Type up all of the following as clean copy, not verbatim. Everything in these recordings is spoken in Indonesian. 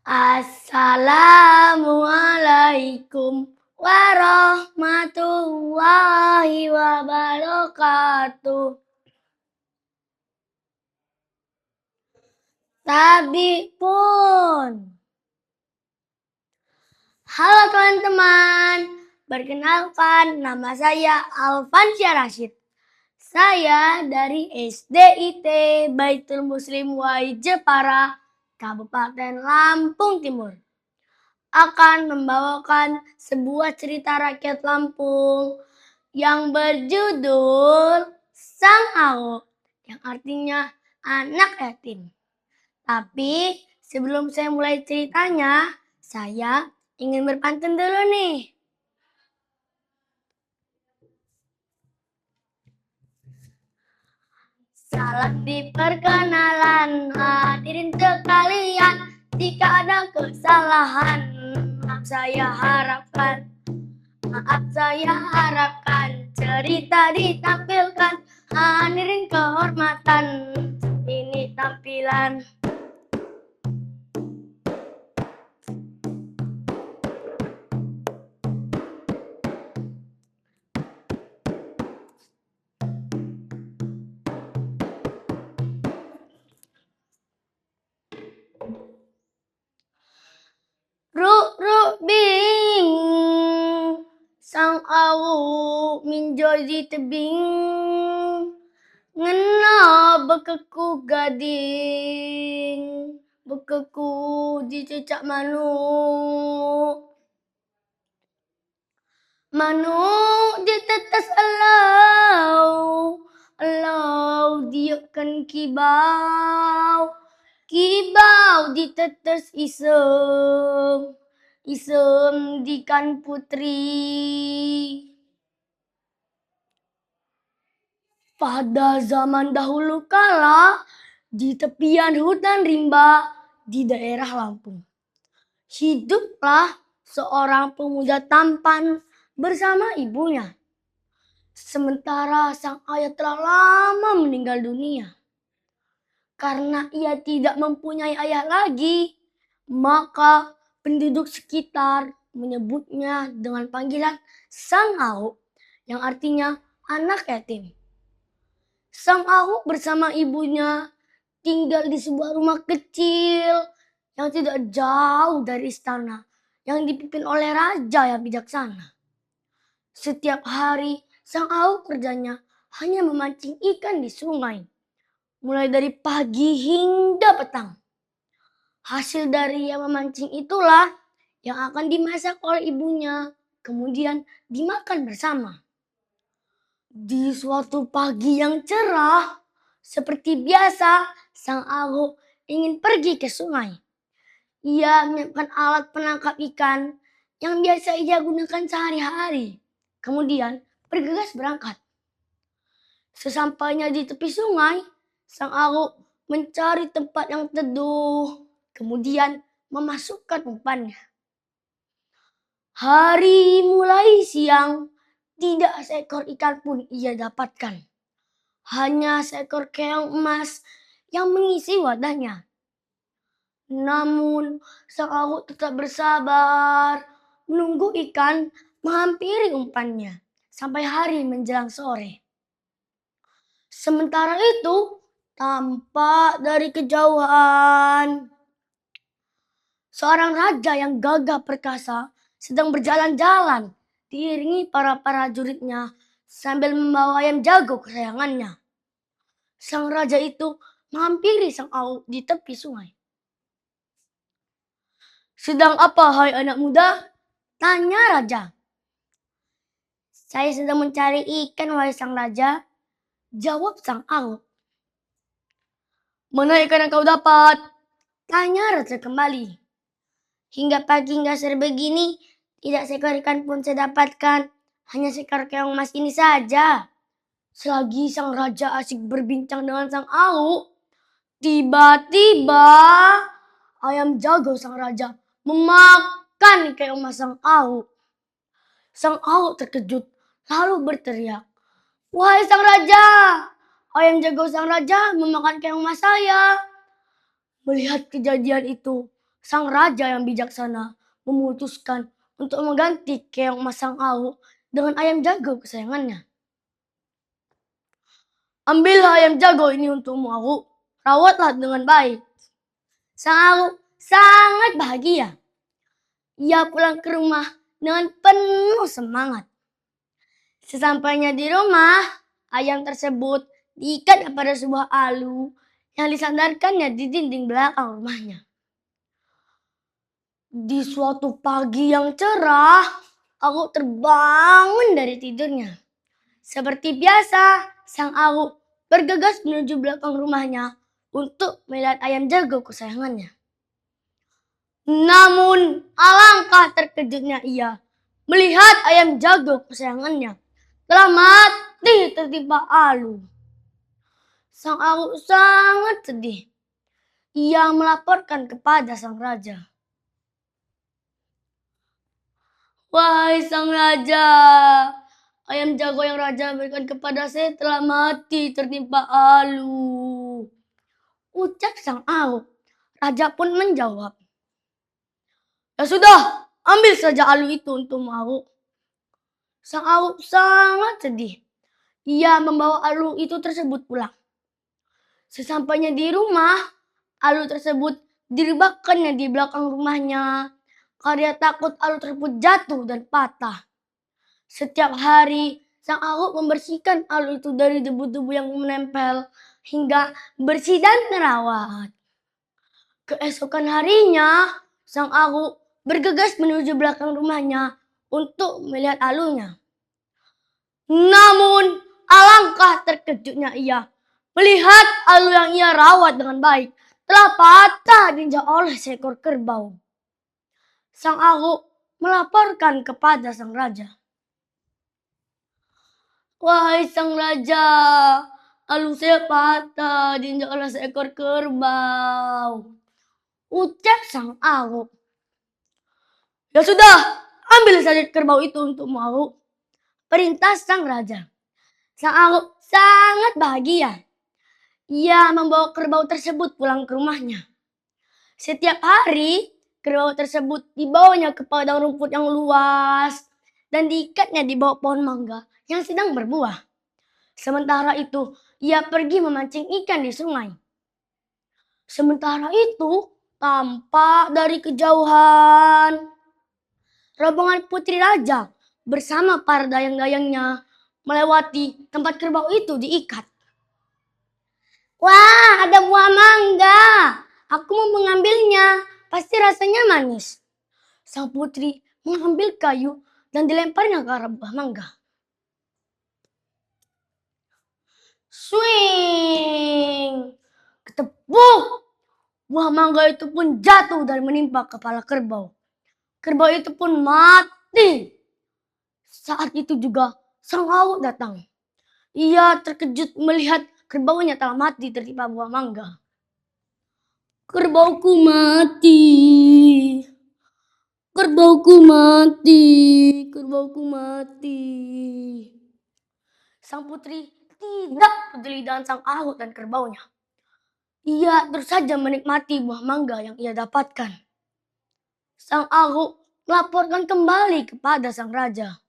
Assalamualaikum warahmatullahi wabarakatuh. Tabi pun. Halo teman-teman, perkenalkan nama saya Alfansyah Rashid. Saya dari SDIT Baitul Muslim Wai Jepara, Kabupaten Lampung Timur, akan membawakan sebuah cerita rakyat Lampung yang berjudul Sang Auk, yang artinya anak yatim. Tapi sebelum saya mulai ceritanya, saya ingin berpantun dulu nih. Salam di perkenalan, hadirin sekalian. Jika ada kesalahan, maaf saya harapkan. Cerita ditampilkan, hadirin kehormatan. Ini tampilan. Ruk bing, sang awu minjol di tebing, ngena bekeku gading, bekeku dicecak manuk. Manuk ditetes elau, elau diukkan kibau, kibau ditetes isem, isem dikan putri. Pada zaman dahulu kala, di tepian hutan rimba di daerah Lampung, hiduplah seorang pemuda tampan bersama ibunya. Sementara sang ayah telah lama meninggal dunia. Karena ia tidak mempunyai ayah lagi, maka penduduk sekitar menyebutnya dengan panggilan Sang Auk, yang artinya anak yatim. Sang Auk bersama ibunya tinggal di sebuah rumah kecil yang tidak jauh dari istana yang dipimpin oleh raja yang bijaksana. Setiap hari Sang Auk kerjanya hanya memancing ikan di sungai, mulai dari pagi hingga petang. Hasil dari yang memancing itulah yang akan dimasak oleh ibunya, kemudian dimakan bersama. Di suatu pagi yang cerah, seperti biasa, Sang Auk ingin pergi ke sungai. Ia menyiapkan alat penangkap ikan yang biasa ia gunakan sehari-hari. Kemudian bergegas berangkat. Sesampainya di tepi sungai, Sang Auk mencari tempat yang teduh, kemudian memasukkan umpannya. Hari mulai siang, tidak seekor ikan pun ia dapatkan. Hanya seekor keong emas yang mengisi wadahnya. Namun Sang Auk tetap bersabar, menunggu ikan menghampiri umpannya sampai hari menjelang sore. Sementara itu, tampak dari kejauhan seorang raja yang gagah perkasa sedang berjalan-jalan diiringi para prajuritnya sambil membawa ayam jago kesayangannya. Sang raja itu menghampiri Sang Auk di tepi sungai. "Sedang apa, hai anak muda?" tanya raja. "Saya sedang mencari ikan, wahai sang raja," jawab Sang Auk. "Mana ikan yang kau dapat?" tanya raja kembali. "Hingga pagi hingga sore begini, tidak seekor ikan pun saya dapatkan. Hanya seekor keong emas ini saja." Selagi sang raja asik berbincang dengan Sang Auk, tiba-tiba ayam jago sang raja memakan keong emas Sang Auk. Sang Auk terkejut lalu berteriak, "Wahai sang raja, ayam jago sang raja memakan keong emas saya." Melihat kejadian itu, sang raja yang bijaksana memutuskan untuk mengganti keong emas sang Awu dengan ayam jago kesayangannya. Ambillah ayam jago ini untukmu, Awu. Rawatlah dengan baik. Sang Awu sangat bahagia. Ia pulang ke rumah dengan penuh semangat. Sesampainya di rumah, ayam tersebut diikat pada sebuah alu yang disandarkannya di dinding belakang rumahnya. Di suatu pagi yang cerah, Awu terbangun dari tidurnya. Seperti biasa, sang Awu bergegas menuju belakang rumahnya untuk melihat ayam jago kesayangannya. Namun alangkah terkejutnya ia melihat ayam jago kesayangannya telah mati tertimpa alu. Sang Awu sangat sedih. Ia melaporkan kepada sang raja. Wahai sang raja, ayam jago yang raja berikan kepada saya telah mati tertimpa alu. Ucap sang Awu. Raja pun menjawab. Ya sudah, ambil saja alu itu untukmu, Awu. Sang Awu sangat sedih. Ia membawa alu itu tersebut pulang. Sesampainya di rumah, alu tersebut direbahkannya di belakang rumahnya karena takut alu tersebut jatuh dan patah. Setiap hari, sang Awu membersihkan alu itu dari debu-debu yang menempel hingga bersih dan terawat. Keesokan harinya, sang Awu bergegas menuju belakang rumahnya untuk melihat alunya. Namun, alangkah terkejutnya ia melihat alu yang ia rawat dengan baik telah patah diinjak oleh seekor kerbau. Sang Awu melaporkan kepada sang raja. Wahai sang raja, alu saya patah diinjak oleh seekor kerbau. Ucap sang Awu. Ya sudah, ambil saja kerbau itu untukmu, Awu. Perintah sang raja. Sang Awu sangat bahagia. Ia membawa kerbau tersebut pulang ke rumahnya. Setiap hari, kerbau tersebut dibawanya ke padang rumput yang luas dan diikatnya di bawah pohon mangga yang sedang berbuah. Sementara itu, ia pergi memancing ikan di sungai. Sementara itu, tampak dari kejauhan rombongan putri raja bersama para dayang-dayangnya melewati tempat kerbau itu diikat. Wah, ada buah mangga. Aku mau mengambilnya. Pasti rasanya manis. Sang putri mengambil kayu dan dilemparnya ke arah buah mangga. Swing! Ketepuk! Buah mangga itu pun jatuh dan menimpa kepala kerbau. Kerbau itu pun mati. Saat itu juga sang Awu datang. Ia terkejut melihat kerbaunya telah mati tertimpa buah mangga. Kerbauku mati. Kerbauku mati. Kerbauku mati. Sang putri tidak peduli dengan sang Awu dan kerbaunya. Ia terus saja menikmati buah mangga yang ia dapatkan. Sang Awu melaporkan kembali kepada sang raja.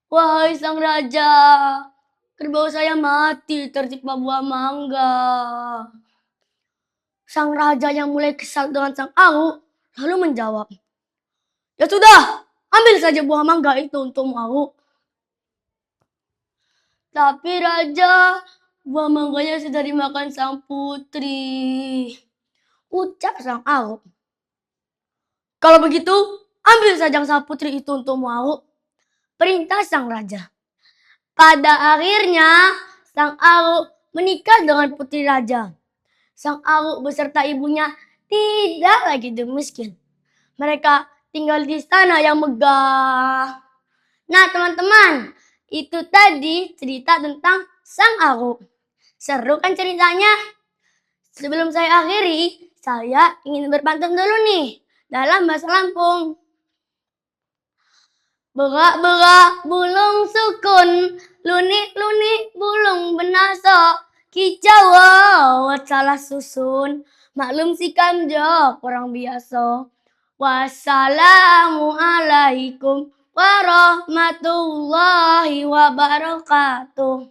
Wahai sang raja, kerbau saya mati tertimpa buah mangga. Sang raja yang mulai kesal dengan sang Awu lalu menjawab. Ya sudah, ambil saja buah mangga itu untukmu, Awu. Tapi raja, buah mangganya sudah dimakan sang putri. Ucap sang Awu. Kalau begitu, ambil saja sang putri itu untukmu, Awu. Perintah sang raja. Pada akhirnya, sang Awu menikah dengan putri raja. Sang Awu beserta ibunya tidak lagi miskin. Mereka tinggal di istana yang megah. Nah teman-teman, itu tadi cerita tentang sang Awu. Seru kan ceritanya? Sebelum saya akhiri, saya ingin berpantun dulu nih dalam bahasa Lampung. Berak-berak bulung sukun, lunik-lunik bulung benaso, Kicau salah susun, maklum si kanjo orang biasa. Wassalamualaikum warahmatullahi wabarakatuh.